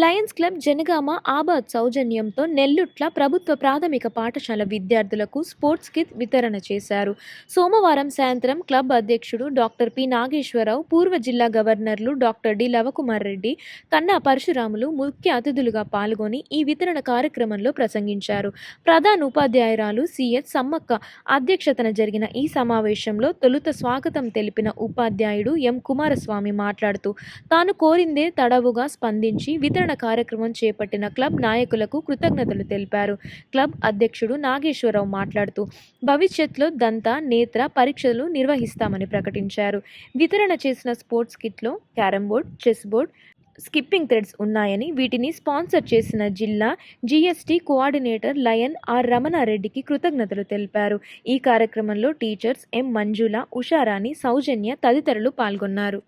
Lions club Janagama ఆబాద్ సౌజన్యంతో నెల్లుట్ల ప్రభుత్వ ప్రాథమిక పాఠశాల విద్యార్థులకు స్పోర్ట్స్ కిట్ వితరణ చేశారు. సోమవారం సాయంత్రం క్లబ్ అధ్యక్షుడు డాక్టర్ పి. నాగేశ్వరరావు, పూర్వ జిల్లా గవర్నర్లు డాక్టర్ డి. లవకుమార్ రెడ్డి, కన్నా పరశురాములు ముఖ్య అతిథులుగా పాల్గొని ఈ వితరణ కార్యక్రమంలో ప్రసంగించారు. ప్రధాన ఉపాధ్యాయురాలు సిఎస్ సమ్మక్క అధ్యక్షతన జరిగిన ఈ సమావేశంలో తొలుత స్వాగతం తెలిపిన ఉపాధ్యాయుడు ఎం. కుమారస్వామి మాట్లాడుతూ, తాను కోరిందే తడవుగా స్పందించి వితరణ కార్యక్రమం చేపట్టిన క్లబ్ నాయకులకు కృతజ్ఞతలు తెలిపారు. క్లబ్ అధ్యక్షుడు నాగేశ్వరరావు మాట్లాడుతూ, భవిష్యత్తులో దంత, నేత్ర పరీక్షలు నిర్వహిస్తామని ప్రకటించారు. వితరణ చేసిన స్పోర్ట్స్ కిట్లో carrom board, chess board, skipping threads ఉన్నాయని, వీటిని స్పాన్సర్ చేసిన జిల్లా జీఎస్టీ కోఆర్డినేటర్ లయన్ ఆర్. రమణారెడ్డికి కృతజ్ఞతలు తెలిపారు. ఈ కార్యక్రమంలో టీచర్స్ ఎం. మంజుల, ఉషారాణి, సౌజన్య తదితరులు పాల్గొన్నారు.